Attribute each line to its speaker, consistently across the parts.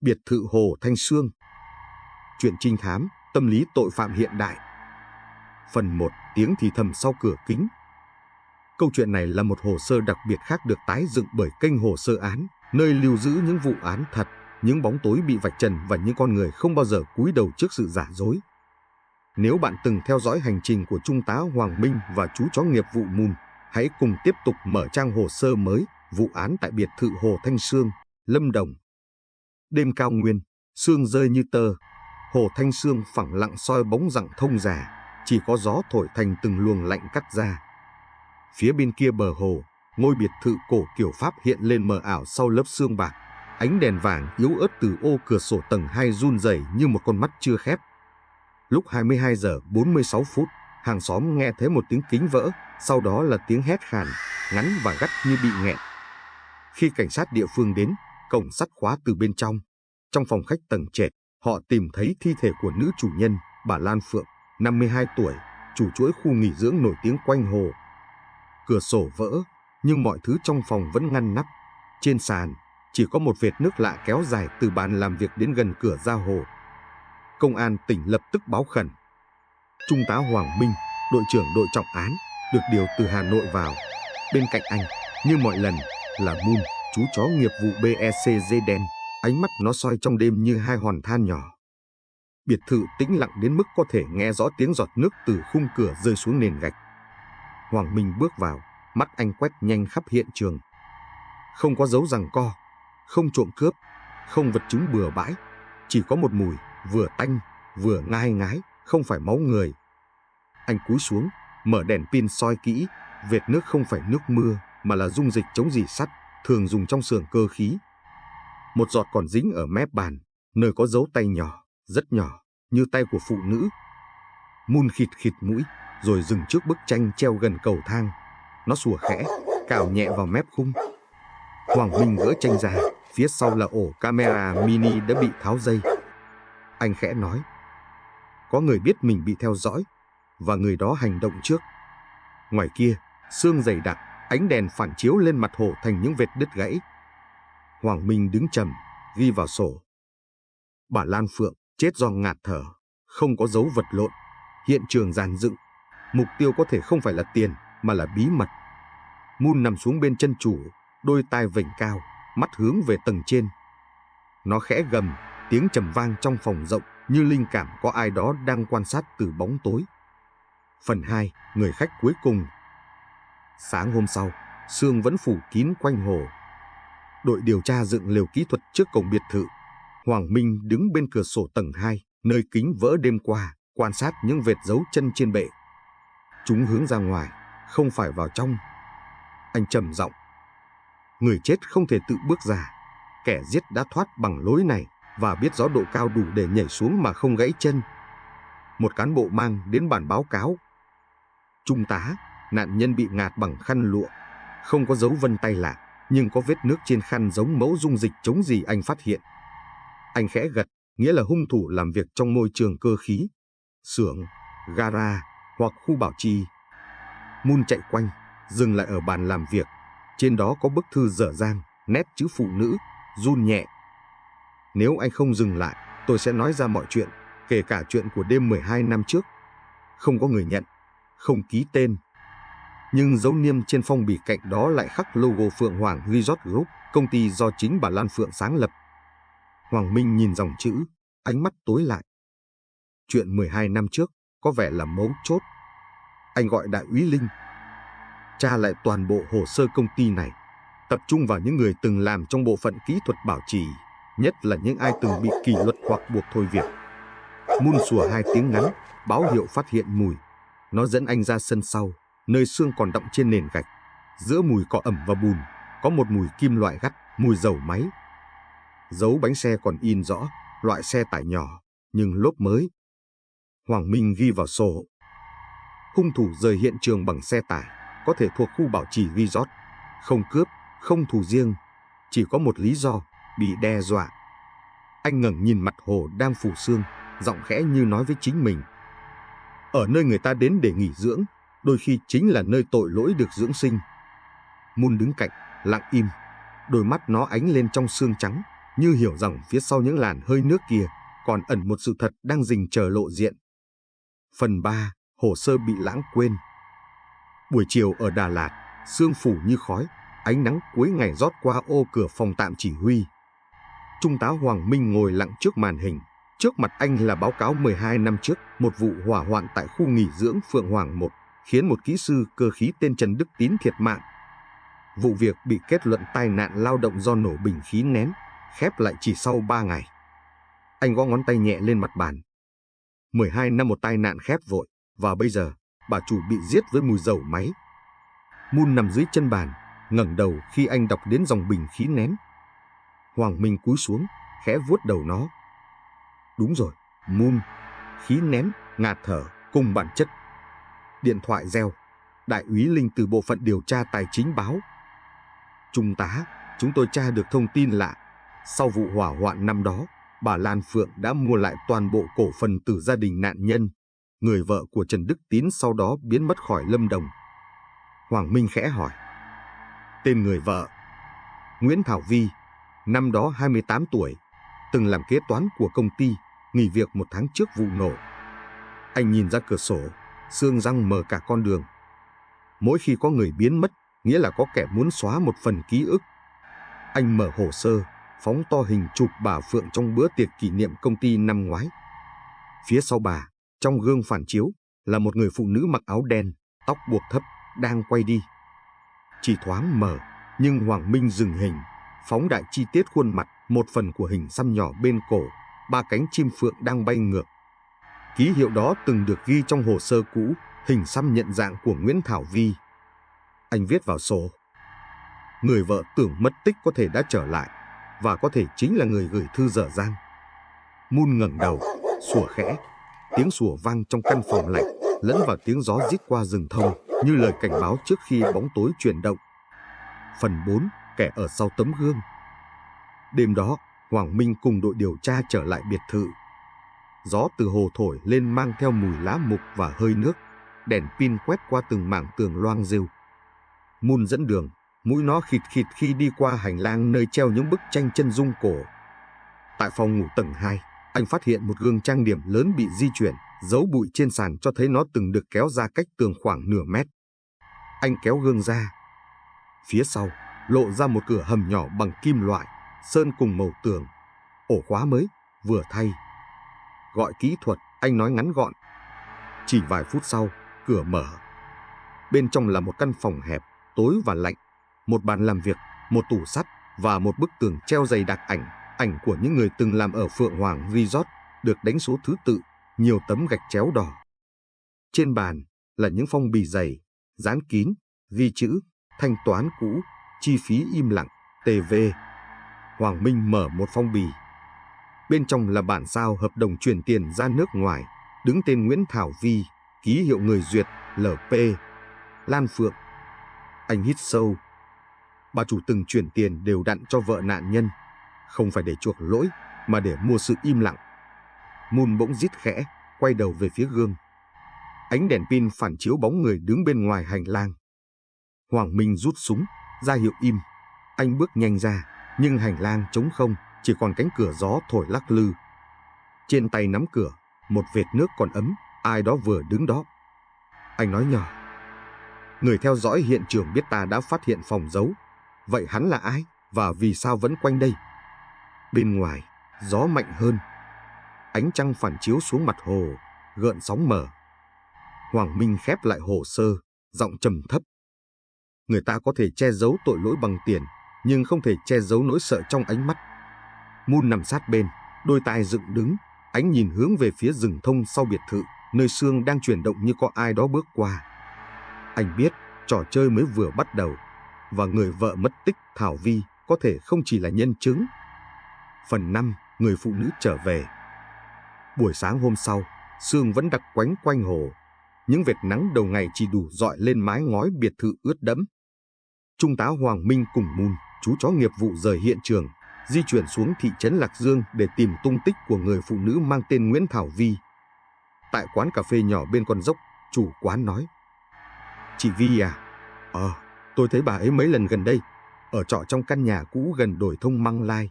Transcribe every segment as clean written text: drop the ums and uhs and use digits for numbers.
Speaker 1: Biệt thự Hồ Thanh Sương. Truyện trinh thám, tâm lý tội phạm hiện đại. Phần 1. Tiếng thì thầm sau cửa kính. Câu chuyện này là một hồ sơ đặc biệt khác được tái dựng bởi kênh Hồ Sơ Án, nơi lưu giữ những vụ án thật, những bóng tối bị vạch trần và những con người không bao giờ cúi đầu trước sự giả dối. Nếu bạn từng theo dõi hành trình của Trung tá Hoàng Minh và chú chó nghiệp vụ Moon, hãy cùng tiếp tục mở trang hồ sơ mới, vụ án tại biệt thự Hồ Thanh Sương, Lâm Đồng. Đêm cao nguyên, sương rơi như tơ, Hồ Thanh Sương phẳng lặng soi bóng rặng thông già, chỉ có gió thổi thành từng luồng lạnh cắt ra. Phía bên kia bờ hồ, ngôi biệt thự cổ kiểu Pháp hiện lên mờ ảo sau lớp sương bạc, ánh đèn vàng yếu ớt từ ô cửa sổ tầng 2 run rẩy như một con mắt chưa khép. Lúc 22 giờ 46 phút, hàng xóm nghe thấy một tiếng kính vỡ, sau đó là tiếng hét khàn, ngắn và gắt như bị nghẹn. Khi cảnh sát địa phương đến, cổng sắt khóa từ bên trong. Trong phòng khách tầng trệt, họ tìm thấy thi thể của nữ chủ nhân, bà Lan Phượng, 52 tuổi, chủ chuỗi khu nghỉ dưỡng nổi tiếng quanh hồ. Cửa sổ vỡ, nhưng mọi thứ trong phòng vẫn ngăn nắp. Trên sàn, chỉ có một vệt nước lạ kéo dài từ bàn làm việc đến gần cửa ra hồ. Công an tỉnh lập tức báo khẩn. Trung tá Hoàng Minh, đội trưởng đội trọng án, được điều từ Hà Nội vào. Bên cạnh anh, như mọi lần, là Moon, chú chó nghiệp vụ BECG đen, ánh mắt nó soi trong đêm như hai hòn than nhỏ. Biệt thự tĩnh lặng đến mức có thể nghe rõ tiếng giọt nước từ khung cửa rơi xuống nền gạch. Hoàng Minh bước vào, mắt anh quét nhanh khắp hiện trường. Không có dấu giằng co, không trộm cướp, không vật chứng bừa bãi, chỉ có một mùi vừa tanh, vừa ngai ngái, không phải máu người. Anh cúi xuống, mở đèn pin soi kỹ, vệt nước không phải nước mưa, mà là dung dịch chống rỉ sắt, thường dùng trong xưởng cơ khí. Một giọt còn dính ở mép bàn, nơi có dấu tay nhỏ, rất nhỏ, như tay của phụ nữ. Moon khịt khịt mũi, rồi dừng trước bức tranh treo gần cầu thang. Nó sủa khẽ, cào nhẹ vào mép khung. Hoàng Minh gỡ tranh ra, phía sau là ổ camera mini đã bị tháo dây. Anh khẽ nói, có người biết mình bị theo dõi, và người đó hành động trước. Ngoài kia, sương dày đặc, ánh đèn phản chiếu lên mặt hồ thành những vệt đứt gãy. Hoàng Minh đứng trầm, ghi vào sổ. Bà Lan Phượng chết do ngạt thở, không có dấu vật lộn, hiện trường dàn dựng. Mục tiêu có thể không phải là tiền, mà là bí mật. Moon nằm xuống bên chân chủ, đôi tai vểnh cao, mắt hướng về tầng trên. Nó khẽ gầm, tiếng trầm vang trong phòng rộng, như linh cảm có ai đó đang quan sát từ bóng tối. Phần 2, người khách cuối cùng. Sáng hôm sau, sương vẫn phủ kín quanh hồ. Đội điều tra dựng lều kỹ thuật trước cổng biệt thự. Hoàng Minh đứng bên cửa sổ tầng 2, nơi kính vỡ đêm qua, quan sát những vệt dấu chân trên bệ. Chúng hướng ra ngoài, không phải vào trong. Anh trầm giọng, người chết không thể tự bước ra. Kẻ giết đã thoát bằng lối này và biết rõ độ cao đủ để nhảy xuống mà không gãy chân. Một cán bộ mang đến bản báo cáo. Trung tá, nạn nhân bị ngạt bằng khăn lụa. Không có dấu vân tay lạ, nhưng có vết nước trên khăn giống mẫu dung dịch chống gì anh phát hiện. Anh khẽ gật, nghĩa là hung thủ làm việc trong môi trường cơ khí, xưởng, gara hoặc khu bảo trì. Moon chạy quanh, dừng lại ở bàn làm việc. Trên đó có bức thư dở dang, nét chữ phụ nữ, run nhẹ. Nếu anh không dừng lại, tôi sẽ nói ra mọi chuyện, kể cả chuyện của đêm 12 năm trước. Không có người nhận, không ký tên. Nhưng dấu niêm trên phong bì cạnh đó lại khắc logo Phượng Hoàng Resort Group, công ty do chính bà Lan Phượng sáng lập. Hoàng Minh nhìn dòng chữ, ánh mắt tối lại. Chuyện 12 năm trước có vẻ là mấu chốt. Anh gọi đại úy Linh. Tra lại toàn bộ hồ sơ công ty này, tập trung vào những người từng làm trong bộ phận kỹ thuật bảo trì, nhất là những ai từng bị kỷ luật hoặc buộc thôi việc. Moon sủa 2 tiếng ngắn, báo hiệu phát hiện mùi. Nó dẫn anh ra sân sau, nơi xương còn đọng trên nền gạch. Giữa mùi cỏ ẩm và bùn, có một mùi kim loại gắt, mùi dầu máy. Dấu bánh xe còn in rõ, loại xe tải nhỏ, nhưng lốp mới. Hoàng Minh ghi vào sổ. Hung thủ rời hiện trường bằng xe tải, có thể thuộc khu bảo trì resort. Không cướp, không thù riêng, chỉ có một lý do, bị đe dọa. Anh ngẩng nhìn mặt hồ đang phủ sương, giọng khẽ như nói với chính mình. Ở nơi người ta đến để nghỉ dưỡng, đôi khi chính là nơi tội lỗi được dưỡng sinh. Moon đứng cạnh, lặng im, đôi mắt nó ánh lên trong sương trắng, như hiểu rằng phía sau những làn hơi nước kia còn ẩn một sự thật đang rình chờ lộ diện. Phần 3. Hồ sơ bị lãng quên. Buổi chiều ở Đà Lạt, sương phủ như khói, ánh nắng cuối ngày rót qua ô cửa phòng tạm chỉ huy. Trung tá Hoàng Minh ngồi lặng trước màn hình. Trước mặt anh là báo cáo 12 năm trước, một vụ hỏa hoạn tại khu nghỉ dưỡng Phượng Hoàng 1, khiến một kỹ sư cơ khí tên Trần Đức Tín thiệt mạng. Vụ việc bị kết luận tai nạn lao động do nổ bình khí nén, khép lại chỉ sau 3 ngày. Anh gõ ngón tay nhẹ lên mặt bàn. 12 năm một tai nạn khép vội, và bây giờ, bà chủ bị giết với mùi dầu máy. Moon nằm dưới chân bàn, ngẩng đầu khi anh đọc đến dòng bình khí nén. Hoàng Minh cúi xuống, khẽ vuốt đầu nó. Đúng rồi, Moon, khí nén, ngạt thở, cùng bản chất. Điện thoại reo. Đại úy Linh từ bộ phận điều tra tài chính báo. Trung tá, chúng tôi tra được thông tin lạ. Sau vụ hỏa hoạn năm đó, bà Lan Phượng đã mua lại toàn bộ cổ phần từ gia đình nạn nhân. Người vợ của Trần Đức Tín sau đó biến mất khỏi Lâm Đồng. Hoàng Minh khẽ hỏi. Tên người vợ? Nguyễn Thảo Vi, năm đó 28 tuổi, từng làm kế toán của công ty, nghỉ việc 1 tháng trước vụ nổ. Anh nhìn ra cửa sổ, sương răng mờ cả con đường. Mỗi khi có người biến mất, nghĩa là có kẻ muốn xóa một phần ký ức. Anh mở hồ sơ, phóng to hình chụp bà Phượng trong bữa tiệc kỷ niệm công ty năm ngoái. Phía sau bà, trong gương phản chiếu, là một người phụ nữ mặc áo đen, tóc buộc thấp, đang quay đi. Chỉ thoáng mờ, nhưng Hoàng Minh dừng hình, phóng đại chi tiết khuôn mặt, một phần của hình xăm nhỏ bên cổ, 3 cánh chim phượng đang bay ngược. Ký hiệu đó từng được ghi trong hồ sơ cũ, hình xăm nhận dạng của Nguyễn Thảo Vi. Anh viết vào sổ. Người vợ tưởng mất tích có thể đã trở lại, và có thể chính là người gửi thư dở dang. Moon ngẩng đầu, sủa khẽ. Tiếng sủa vang trong căn phòng lạnh, lẫn vào tiếng gió rít qua rừng thông, như lời cảnh báo trước khi bóng tối chuyển động. Phần 4. Kẻ ở sau tấm gương. Đêm đó, Hoàng Minh cùng đội điều tra trở lại biệt thự. Gió từ hồ thổi lên mang theo mùi lá mục và hơi nước. Đèn pin quét qua từng mảng tường loang rêu. Moon dẫn đường, mũi nó khịt khịt khi đi qua hành lang nơi treo những bức tranh chân dung cổ. Tại phòng ngủ tầng 2, anh phát hiện một gương trang điểm lớn bị di chuyển, dấu bụi trên sàn cho thấy nó từng được kéo ra cách tường khoảng nửa mét. Anh kéo gương ra. Phía sau, lộ ra một cửa hầm nhỏ bằng kim loại, sơn cùng màu tường. Ổ khóa mới, vừa thay. Gọi kỹ thuật, anh nói ngắn gọn. Chỉ vài phút sau, cửa mở. Bên trong là một căn phòng hẹp, tối và lạnh. Một bàn làm việc, một tủ sắt và một bức tường treo dày đặc ảnh của những người từng làm ở Phượng Hoàng Resort, được đánh số thứ tự, nhiều tấm gạch chéo đỏ. Trên bàn là những phong bì dày, dán kín, ghi chữ, thanh toán cũ, chi phí im lặng, TV. Hoàng Minh mở một phong bì. Bên trong là bản sao hợp đồng chuyển tiền ra nước ngoài, đứng tên Nguyễn Thảo Vi, ký hiệu người duyệt LP, Lan Phượng. Anh hít sâu. Bà chủ từng chuyển tiền đều đặn cho vợ nạn nhân, không phải để chuộc lỗi, mà để mua sự im lặng. Moon bỗng rít khẽ, quay đầu về phía gương. Ánh đèn pin phản chiếu bóng người đứng bên ngoài hành lang. Hoàng Minh rút súng, ra hiệu im. Anh bước nhanh ra, nhưng hành lang trống không, chỉ còn cánh cửa gió thổi lắc lư. Trên tay nắm cửa, một vệt nước còn ấm, ai đó vừa đứng đó. Anh nói nhỏ. Người theo dõi hiện trường biết ta đã phát hiện phòng giấu. Vậy hắn là ai, và vì sao vẫn quanh đây? Bên ngoài, gió mạnh hơn. Ánh trăng phản chiếu xuống mặt hồ, gợn sóng mở. Hoàng Minh khép lại hồ sơ, giọng trầm thấp. Người ta có thể che giấu tội lỗi bằng tiền, nhưng không thể che giấu nỗi sợ trong ánh mắt. Moon nằm sát bên, đôi tai dựng đứng, ánh nhìn hướng về phía rừng thông sau biệt thự, nơi sương đang chuyển động như có ai đó bước qua. Anh biết, trò chơi mới vừa bắt đầu, và người vợ mất tích Thảo Vi có thể không chỉ là nhân chứng. Phần 5. Người phụ nữ trở về. Buổi sáng hôm sau, sương vẫn đặc quánh quanh hồ. Những vệt nắng đầu ngày chỉ đủ rọi lên mái ngói biệt thự ướt đẫm. Trung tá Hoàng Minh cùng Moon, chú chó nghiệp vụ rời hiện trường, di chuyển xuống thị trấn Lạc Dương để tìm tung tích của người phụ nữ mang tên Nguyễn Thảo Vi. Tại quán cà phê nhỏ bên con dốc, chủ quán nói. Chị Vi à? Tôi thấy bà ấy mấy lần gần đây, ở trọ trong căn nhà cũ gần đồi thông Măng Lai.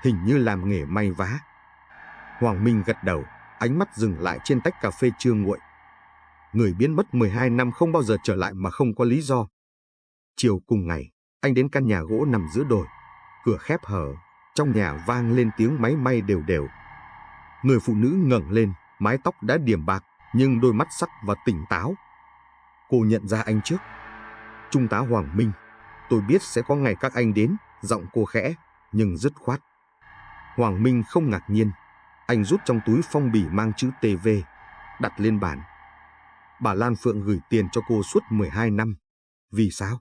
Speaker 1: hình như làm nghề may vá. Hoàng Minh gật đầu, ánh mắt dừng lại trên tách cà phê chưa nguội. Người biến mất 12 năm không bao giờ trở lại mà không có lý do. Chiều cùng ngày, anh đến căn nhà gỗ nằm giữa đồi. Cửa khép hở, trong nhà vang lên tiếng máy may đều đều. Người phụ nữ ngẩng lên, mái tóc đã điểm bạc, nhưng đôi mắt sắc và tỉnh táo. Cô nhận ra anh trước. Trung tá Hoàng Minh, tôi biết sẽ có ngày các anh đến, giọng cô khẽ, nhưng dứt khoát. Hoàng Minh không ngạc nhiên. Anh rút trong túi phong bì mang chữ TV, đặt lên bàn. Bà Lan Phượng gửi tiền cho cô suốt 12 năm. Vì sao?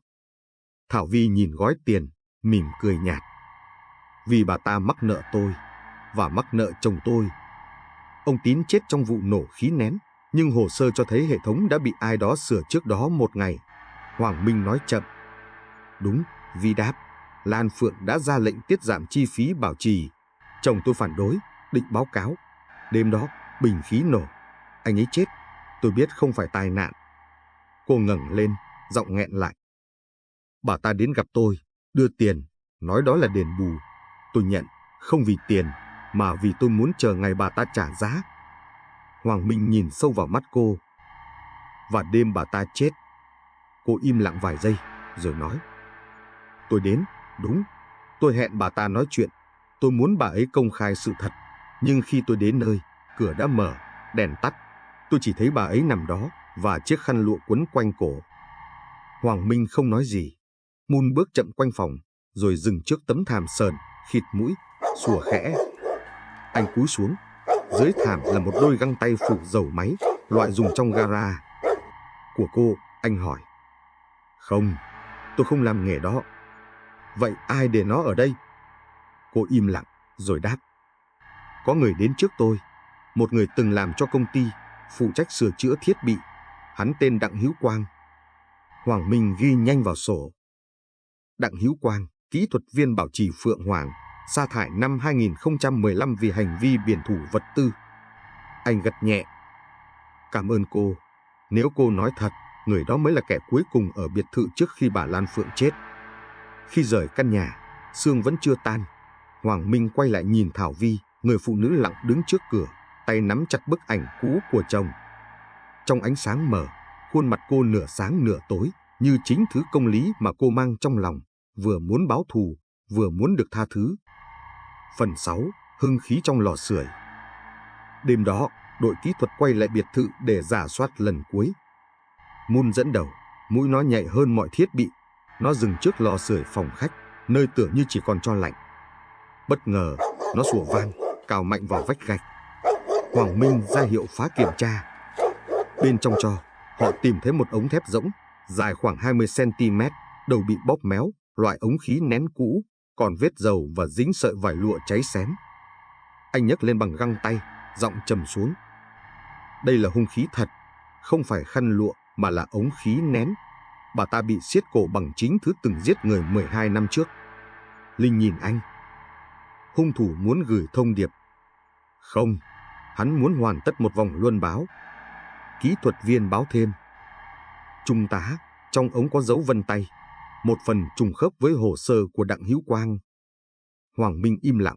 Speaker 1: Thảo Vi nhìn gói tiền, mỉm cười nhạt. Vì bà ta mắc nợ tôi, và mắc nợ chồng tôi. Ông Tín chết trong vụ nổ khí nén, nhưng hồ sơ cho thấy hệ thống đã bị ai đó sửa trước đó một ngày. Hoàng Minh nói chậm. Đúng, Vi đáp. Lan Phượng đã ra lệnh tiết giảm chi phí bảo trì. Chồng tôi phản đối, định báo cáo. Đêm đó, bình khí nổ. Anh ấy chết. Tôi biết không phải tai nạn. Cô ngẩng lên, giọng nghẹn lại. Bà ta đến gặp tôi, đưa tiền, nói đó là đền bù. Tôi nhận, không vì tiền, mà vì tôi muốn chờ ngày bà ta trả giá. Hoàng Minh nhìn sâu vào mắt cô. Và đêm bà ta chết. Cô im lặng vài giây, rồi nói. Tôi đến, đúng. Tôi hẹn bà ta nói chuyện. Tôi muốn bà ấy công khai sự thật. Nhưng khi tôi đến nơi, cửa đã mở, đèn tắt. Tôi chỉ thấy bà ấy nằm đó và chiếc khăn lụa quấn quanh cổ. Hoàng Minh không nói gì. Moon bước chậm quanh phòng, rồi dừng trước tấm thảm sờn, khịt mũi, sủa khẽ. Anh cúi xuống. Dưới thảm là một đôi găng tay phủ dầu máy, loại dùng trong gara. Của cô, anh hỏi. Không, tôi không làm nghề đó. Vậy ai để nó ở đây? Cô im lặng, rồi đáp. Có người đến trước tôi. Một người từng làm cho công ty, phụ trách sửa chữa thiết bị. Hắn tên Đặng Hữu Quang. Hoàng Minh ghi nhanh vào sổ. Đặng Hữu Quang, kỹ thuật viên bảo trì Phượng Hoàng, sa thải năm 2015 vì hành vi biển thủ vật tư. Anh gật nhẹ. Cảm ơn cô. Nếu cô nói thật, người đó mới là kẻ cuối cùng ở biệt thự trước khi bà Lan Phượng chết. Khi rời căn nhà, sương vẫn chưa tan. Hoàng Minh quay lại nhìn Thảo Vi, người phụ nữ lặng đứng trước cửa, tay nắm chặt bức ảnh cũ của chồng. Trong ánh sáng mờ, khuôn mặt cô nửa sáng nửa tối, như chính thứ công lý mà cô mang trong lòng, vừa muốn báo thù, vừa muốn được tha thứ. Phần 6. Hưng khí trong lò sưởi. Đêm đó, đội kỹ thuật quay lại biệt thự để rà soát lần cuối. Moon dẫn đầu, mũi nó nhạy hơn mọi thiết bị. Nó dừng trước lò sưởi phòng khách, nơi tưởng như chỉ còn tro lạnh. Bất ngờ, nó sủa vang, cào mạnh vào vách gạch. Hoàng Minh ra hiệu phá kiểm tra. Bên trong tro, họ tìm thấy một ống thép rỗng, dài khoảng 20 cm, đầu bị bóp méo, loại ống khí nén cũ, còn vết dầu và dính sợi vải lụa cháy xém. Anh nhấc lên bằng găng tay, giọng trầm xuống. Đây là hung khí thật, không phải khăn lụa mà là ống khí nén. Bà ta bị siết cổ bằng chính thứ từng giết người 12 năm trước. Linh nhìn anh. Hung thủ muốn gửi thông điệp. Không, hắn muốn hoàn tất một vòng luân báo. Kỹ thuật viên báo thêm. Trung tá, trong ống có dấu vân tay, một phần trùng khớp với hồ sơ của Đặng Hữu Quang. Hoàng Minh im lặng.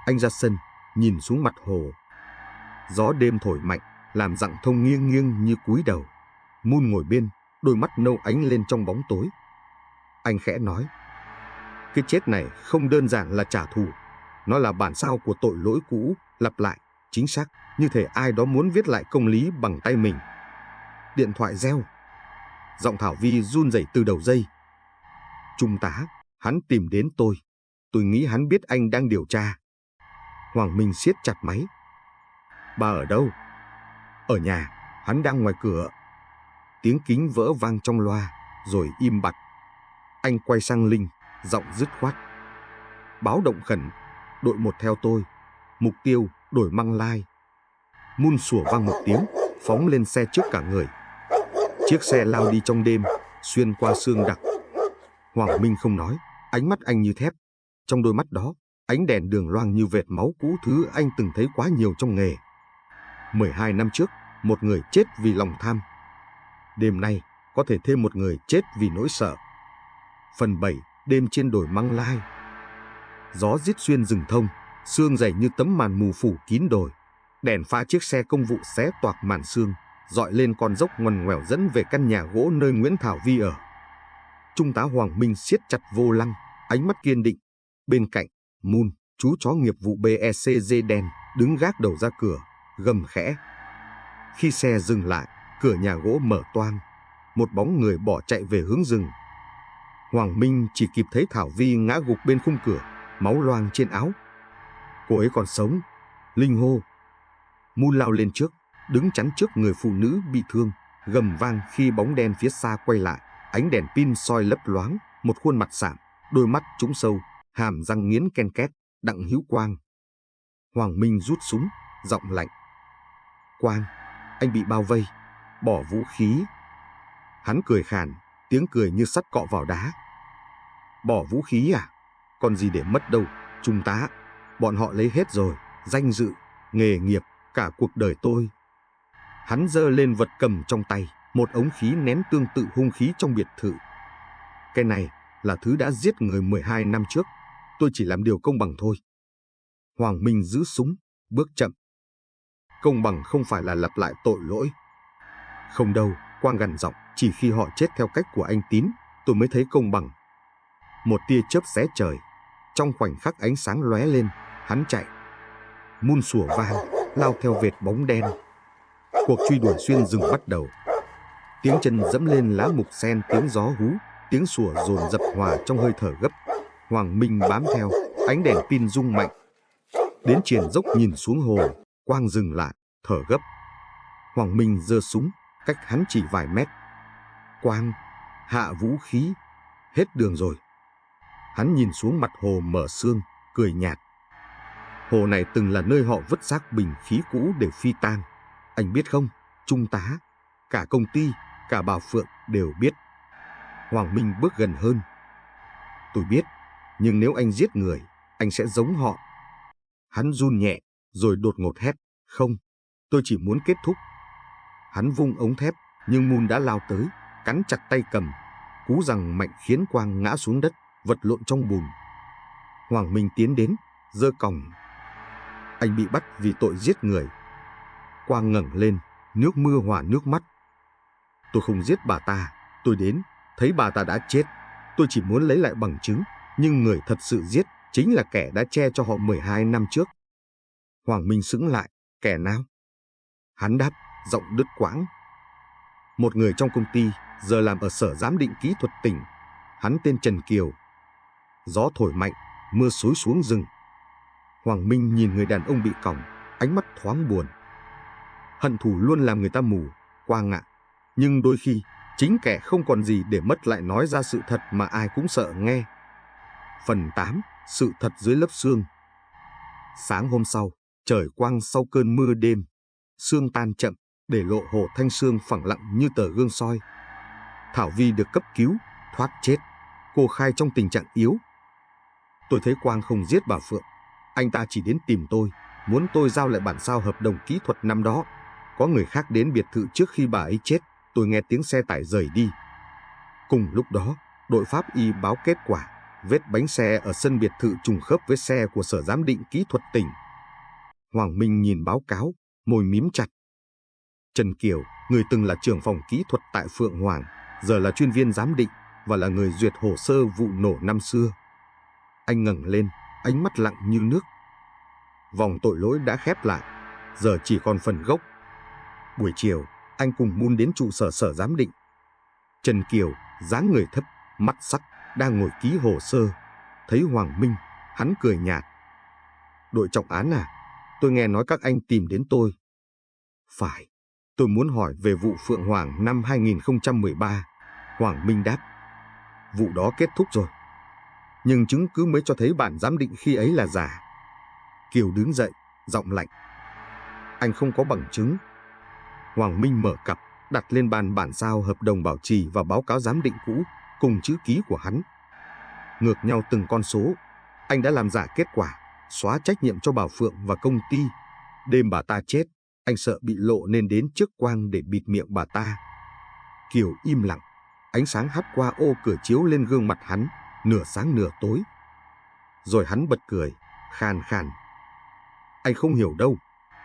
Speaker 1: Anh ra sân, nhìn xuống mặt hồ. Gió đêm thổi mạnh, làm Dặng Thông nghiêng nghiêng như cúi đầu. Moon ngồi bên, đôi mắt nâu ánh lên trong bóng tối. Anh khẽ nói. Cái chết này không đơn giản là trả thù. Nó là bản sao của tội lỗi cũ, lặp lại, chính xác, như thể ai đó muốn viết lại công lý bằng tay mình. Điện thoại reo. Giọng Thảo Vi run rẩy từ đầu dây. Trung tá, hắn tìm đến tôi. Tôi nghĩ hắn biết anh đang điều tra. Hoàng Minh siết chặt máy. Bà ở đâu? Ở nhà, hắn đang ngoài cửa. Tiếng kính vỡ vang trong loa, rồi im bặt. Anh quay sang Linh, giọng dứt khoát. Báo động khẩn, đội 1 theo tôi. Mục tiêu, Đổi Măng Lai. Moon sủa vang một tiếng, phóng lên xe trước cả người. Chiếc xe lao đi trong đêm, xuyên qua sương đặc. Hoàng Minh không nói, ánh mắt anh như thép. Trong đôi mắt đó, ánh đèn đường loang như vệt máu cũ thứ anh từng thấy quá nhiều trong nghề. 12 năm trước, một người chết vì lòng tham. Đêm nay, có thể thêm một người chết vì nỗi sợ. Phần 7. Đêm trên đồi Măng Lai. Gió rít xuyên rừng thông, sương dày như tấm màn mù phủ kín đồi. Đèn pha chiếc xe công vụ xé toạc màn sương, dọi lên con dốc ngoằn ngoèo dẫn về căn nhà gỗ nơi Nguyễn Thảo Vi ở. Trung tá Hoàng Minh siết chặt vô lăng, ánh mắt kiên định. Bên cạnh, Moon, chú chó nghiệp vụ BECG đen, đứng gác đầu ra cửa, gầm khẽ. Khi xe dừng lại, cửa nhà gỗ mở toang, một bóng người bỏ chạy về hướng rừng. Hoàng Minh chỉ kịp thấy Thảo Vi ngã gục bên khung cửa, máu loang trên áo. Cô ấy còn sống, Linh hô. Moon lao lên trước, đứng chắn trước người phụ nữ bị thương, gầm vang khi bóng đen phía xa quay lại, ánh đèn pin soi lấp loáng, một khuôn mặt sạm, đôi mắt trũng sâu, hàm răng nghiến ken két, Đặng Hữu Quang. Hoàng Minh rút súng, giọng lạnh. Quang, anh bị bao vây, bỏ vũ khí. Hắn cười khàn, tiếng cười như sắt cọ vào đá. Bỏ vũ khí à? Còn gì để mất đâu, Trung tá. Bọn họ lấy hết rồi, danh dự, nghề nghiệp, cả cuộc đời tôi. Hắn giơ lên vật cầm trong tay, một ống khí nén tương tự hung khí trong biệt thự. Cái này là thứ đã giết người 12 năm trước. Tôi chỉ làm điều công bằng thôi. Hoàng Minh giữ súng, bước chậm. Công bằng không phải là lặp lại tội lỗi. Không đâu, Quang gằn giọng, chỉ khi họ chết theo cách của anh Tín, tôi mới thấy công bằng. Một tia chớp xé trời. Trong khoảnh khắc ánh sáng lóe lên, hắn chạy. Moon sủa vang, lao theo vệt bóng đen. Cuộc truy đuổi xuyên rừng bắt đầu. Tiếng chân dẫm lên lá mục sen, tiếng gió hú, tiếng sủa dồn dập hòa trong hơi thở gấp. Hoàng Minh bám theo, ánh đèn pin rung mạnh. Đến triền dốc nhìn xuống hồ, Quang dừng lại, thở gấp. Hoàng Minh giơ súng, cách hắn chỉ vài mét. Quang, hạ vũ khí, hết đường rồi. Hắn nhìn xuống mặt hồ mở sương, cười nhạt. Hồ này từng là nơi họ vứt xác bình khí cũ để phi tang. Anh biết không, Trung tá, cả công ty, cả bà Phượng đều biết. Hoàng Minh bước gần hơn. Tôi biết, nhưng nếu anh giết người, anh sẽ giống họ. Hắn run nhẹ, rồi đột ngột hét. Không, tôi chỉ muốn kết thúc. Hắn vung ống thép, nhưng Moon đã lao tới, cắn chặt tay cầm. Cú giằng mạnh khiến Quang ngã xuống đất, vật lộn trong bùn. Hoàng Minh tiến đến, giơ còng. Anh bị bắt vì tội giết người. Quang ngẩng lên, nước mưa hòa nước mắt. Tôi không giết bà ta, tôi đến, thấy bà ta đã chết. Tôi chỉ muốn lấy lại bằng chứng, nhưng người thật sự giết chính là kẻ đã che cho họ 12 năm trước. Hoàng Minh sững lại, kẻ nào? Hắn đáp, giọng đứt quãng. Một người trong công ty, giờ làm ở sở giám định kỹ thuật tỉnh. Hắn tên Trần Kiều. Gió thổi mạnh, mưa xối xuống rừng. Hoàng Minh nhìn người đàn ông bị còng, ánh mắt thoáng buồn. Hận thù luôn làm người ta mù, Quang ạ. Nhưng đôi khi, chính kẻ không còn gì để mất lại nói ra sự thật mà ai cũng sợ nghe. Phần 8. Sự thật dưới lớp sương. Sáng hôm sau, trời quang sau cơn mưa đêm. Sương tan chậm, để lộ hồ Thanh Sương phẳng lặng như tờ gương soi. Thảo Vi được cấp cứu, thoát chết. Cô khai trong tình trạng yếu. Tôi thấy Quang không giết bà Phượng. Anh ta chỉ đến tìm tôi, muốn tôi giao lại bản sao hợp đồng kỹ thuật năm đó. Có người khác đến biệt thự trước khi bà ấy chết. Tôi nghe tiếng xe tải rời đi. Cùng lúc đó, đội pháp y báo kết quả. Vết bánh xe ở sân biệt thự trùng khớp với xe của sở giám định kỹ thuật tỉnh. Hoàng Minh nhìn báo cáo, môi mím chặt. Trần Kiều, người từng là trưởng phòng kỹ thuật tại Phượng Hoàng, giờ là chuyên viên giám định và là người duyệt hồ sơ vụ nổ năm xưa. Anh ngẩng lên, ánh mắt lặng như nước. Vòng tội lỗi đã khép lại, giờ chỉ còn phần gốc. Buổi chiều, anh cùng Moon đến trụ sở sở giám định. Trần Kiều, dáng người thấp, mắt sắc, đang ngồi ký hồ sơ. Thấy Hoàng Minh, hắn cười nhạt. Đội trọng án à, tôi nghe nói các anh tìm đến tôi. Phải, tôi muốn hỏi về vụ Phượng Hoàng năm 2013. Hoàng Minh đáp. Vụ đó kết thúc rồi. Nhưng chứng cứ mới cho thấy bản giám định khi ấy là giả. Kiều đứng dậy, giọng lạnh. Anh không có bằng chứng. Hoàng Minh mở cặp, đặt lên bàn bản sao hợp đồng bảo trì và báo cáo giám định cũ, cùng chữ ký của hắn. Ngược nhau từng con số, anh đã làm giả kết quả, xóa trách nhiệm cho bà Phượng và công ty. Đêm bà ta chết, anh sợ bị lộ nên đến trước Quang để bịt miệng bà ta. Kiều im lặng, ánh sáng hắt qua ô cửa chiếu lên gương mặt hắn, nửa sáng nửa tối. Rồi hắn bật cười, khan khan. Anh không hiểu đâu,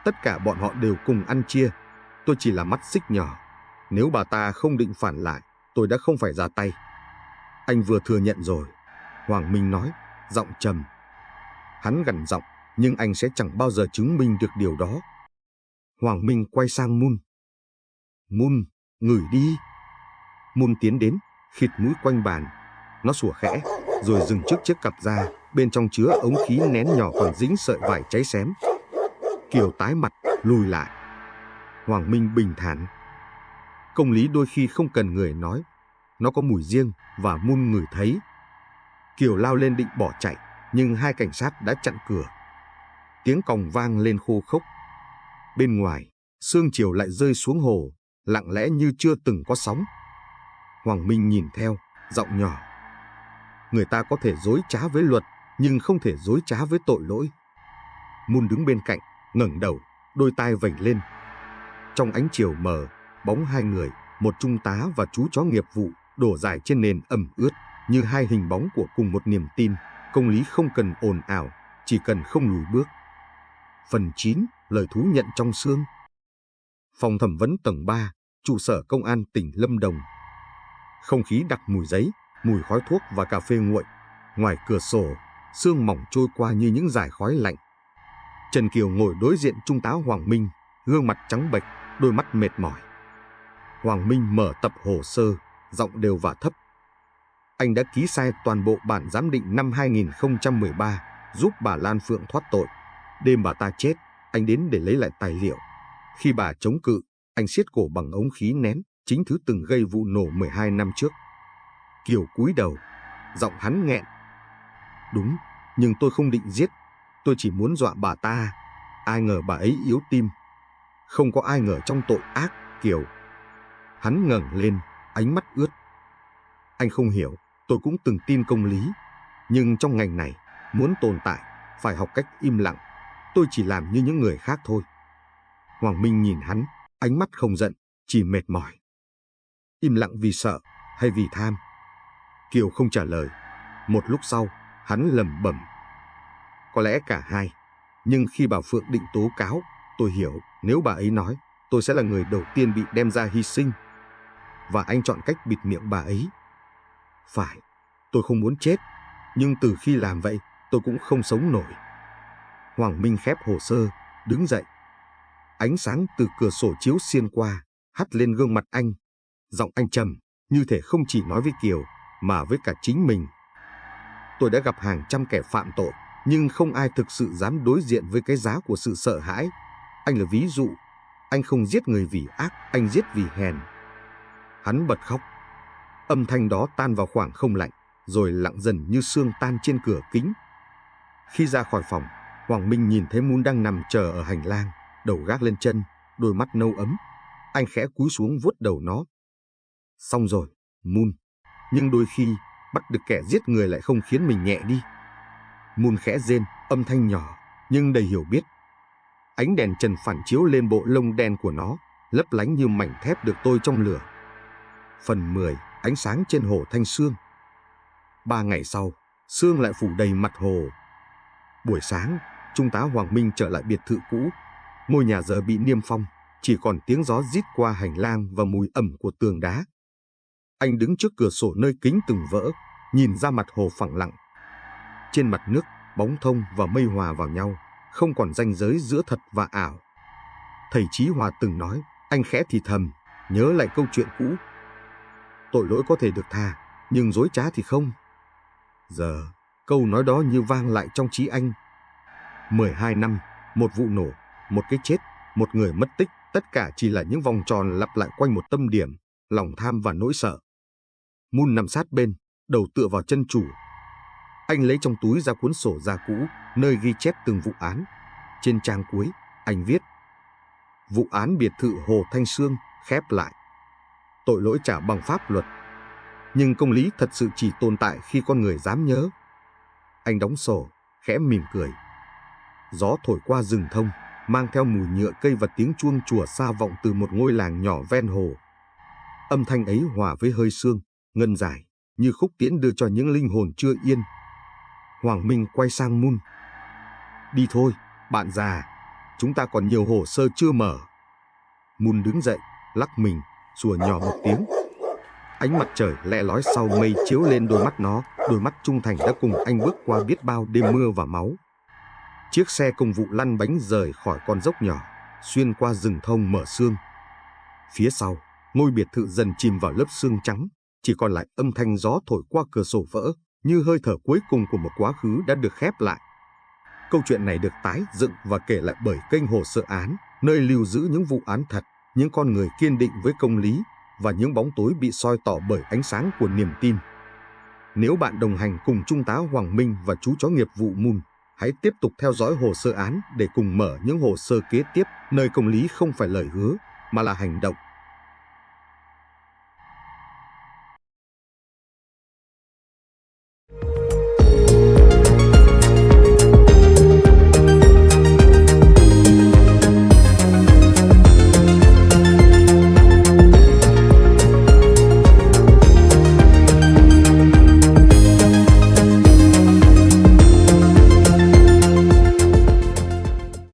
Speaker 1: tất cả bọn họ đều cùng ăn chia. Tôi chỉ là mắt xích nhỏ. Nếu bà ta không định phản lại, tôi đã không phải ra tay. Anh vừa thừa nhận rồi, Hoàng Minh nói, giọng trầm. Hắn gằn giọng, nhưng anh sẽ chẳng bao giờ chứng minh được điều đó. Hoàng Minh quay sang Mun. Mun, ngửi đi. Mun tiến đến, khịt mũi quanh bàn. Nó sủa khẽ, rồi dừng trước chiếc cặp da, bên trong chứa ống khí nén nhỏ còn dính sợi vải cháy xém. Kiều tái mặt, lùi lại. Hoàng Minh bình thản. Công lý đôi khi không cần người nói. Nó có mùi riêng và Mun ngửi thấy. Kiều lao lên định bỏ chạy, nhưng hai cảnh sát đã chặn cửa. Tiếng còng vang lên khô khốc. Bên ngoài, sương chiều lại rơi xuống hồ, lặng lẽ như chưa từng có sóng. Hoàng Minh nhìn theo, giọng nhỏ. Người ta có thể dối trá với luật, nhưng không thể dối trá với tội lỗi. Mun đứng bên cạnh, ngẩng đầu, đôi tai vểnh lên. Trong ánh chiều mờ, bóng hai người, một trung tá và chú chó nghiệp vụ, đổ dài trên nền ẩm ướt, như hai hình bóng của cùng một niềm tin. Công lý không cần ồn ào, chỉ cần không lùi bước. Phần 9, lời thú nhận trong xương. Phòng thẩm vấn tầng 3, trụ sở công an tỉnh Lâm Đồng. Không khí đặc mùi giấy, mùi khói thuốc và cà phê nguội. Ngoài cửa sổ, sương mỏng trôi qua như những dải khói lạnh. Trần Kiều ngồi đối diện trung tá Hoàng Minh, gương mặt trắng bệch, đôi mắt mệt mỏi. Hoàng Minh mở tập hồ sơ, giọng đều và thấp. Anh đã ký sai toàn bộ bản giám định năm 2013, giúp bà Lan Phượng thoát tội. Đêm bà ta chết, anh đến để lấy lại tài liệu. Khi bà chống cự, anh siết cổ bằng ống khí nén, chính thứ từng gây vụ nổ 12 năm trước. Kiều cúi đầu, giọng hắn nghẹn. Đúng, nhưng tôi không định giết. Tôi chỉ muốn dọa bà ta. Ai ngờ bà ấy yếu tim. Không có ai ngờ trong tội ác, Kiều. Hắn ngẩng lên, ánh mắt ướt. Anh không hiểu, tôi cũng từng tin công lý. Nhưng trong ngành này, muốn tồn tại, phải học cách im lặng. Tôi chỉ làm như những người khác thôi. Hoàng Minh nhìn hắn, ánh mắt không giận, chỉ mệt mỏi. Im lặng vì sợ hay vì tham? Kiều không trả lời. Một lúc sau, hắn lẩm bẩm. Có lẽ cả hai. Nhưng khi bà Phượng định tố cáo, tôi hiểu nếu bà ấy nói, tôi sẽ là người đầu tiên bị đem ra hy sinh. Và anh chọn cách bịt miệng bà ấy. Phải, tôi không muốn chết. Nhưng từ khi làm vậy, tôi cũng không sống nổi. Hoàng Minh khép hồ sơ, đứng dậy. Ánh sáng từ cửa sổ chiếu xuyên qua, hắt lên gương mặt anh. Giọng anh trầm, như thể không chỉ nói với Kiều, mà với cả chính mình. Tôi đã gặp hàng trăm kẻ phạm tội, nhưng không ai thực sự dám đối diện với cái giá của sự sợ hãi. Anh là ví dụ. Anh không giết người vì ác, anh giết vì hèn. Hắn bật khóc. Âm thanh đó tan vào khoảng không lạnh, rồi lặng dần như sương tan trên cửa kính. Khi ra khỏi phòng, Hoàng Minh nhìn thấy Mun đang nằm chờ ở hành lang, đầu gác lên chân, đôi mắt nâu ấm. Anh khẽ cúi xuống vuốt đầu nó. Xong rồi, Mun. Nhưng đôi khi, bắt được kẻ giết người lại không khiến mình nhẹ đi. Mun khẽ rên, âm thanh nhỏ, nhưng đầy hiểu biết. Ánh đèn trần phản chiếu lên bộ lông đen của nó, lấp lánh như mảnh thép được tôi trong lửa. Phần 10, ánh sáng trên hồ Thanh Sương. 3 ngày sau, sương lại phủ đầy mặt hồ. Buổi sáng, trung tá Hoàng Minh trở lại biệt thự cũ. Ngôi nhà giờ bị niêm phong, chỉ còn tiếng gió rít qua hành lang và mùi ẩm của tường đá. Anh đứng trước cửa sổ nơi kính từng vỡ, nhìn ra mặt hồ phẳng lặng. Trên mặt nước, bóng thông và mây hòa vào nhau, không còn ranh giới giữa thật và ảo. Thầy Chí Hòa từng nói, anh khẽ thì thầm, nhớ lại câu chuyện cũ. Tội lỗi có thể được tha, nhưng dối trá thì không. Giờ, câu nói đó như vang lại trong trí anh. 12 năm, một vụ nổ, một cái chết, một người mất tích, tất cả chỉ là những vòng tròn lặp lại quanh một tâm điểm, lòng tham và nỗi sợ. Mun nằm sát bên, đầu tựa vào chân chủ. Anh lấy trong túi ra cuốn sổ da cũ, nơi ghi chép từng vụ án. Trên trang cuối, anh viết: vụ án biệt thự Hồ Thanh Sương khép lại. Tội lỗi trả bằng pháp luật. Nhưng công lý thật sự chỉ tồn tại khi con người dám nhớ. Anh đóng sổ, khẽ mỉm cười. Gió thổi qua rừng thông, mang theo mùi nhựa cây và tiếng chuông chùa xa vọng từ một ngôi làng nhỏ ven hồ. Âm thanh ấy hòa với hơi sương, ngân dài, như khúc tiễn đưa cho những linh hồn chưa yên. Hoàng Minh quay sang Moon. Đi thôi, bạn già, chúng ta còn nhiều hồ sơ chưa mở. Moon đứng dậy, lắc mình, sủa nhỏ một tiếng. Ánh mặt trời lẹ lói sau mây chiếu lên đôi mắt nó, đôi mắt trung thành đã cùng anh bước qua biết bao đêm mưa và máu. Chiếc xe công vụ lăn bánh rời khỏi con dốc nhỏ, xuyên qua rừng thông mở sương. Phía sau, ngôi biệt thự dần chìm vào lớp sương trắng, chỉ còn lại âm thanh gió thổi qua cửa sổ vỡ, như hơi thở cuối cùng của một quá khứ đã được khép lại. Câu chuyện này được tái dựng và kể lại bởi kênh Hồ Sơ Án, nơi lưu giữ những vụ án thật, những con người kiên định với công lý và những bóng tối bị soi tỏ bởi ánh sáng của niềm tin. Nếu bạn đồng hành cùng Trung tá Hoàng Minh và chú chó nghiệp vụ Moon, hãy tiếp tục theo dõi Hồ Sơ Án để cùng mở những hồ sơ kế tiếp, nơi công lý không phải lời hứa, mà là hành động.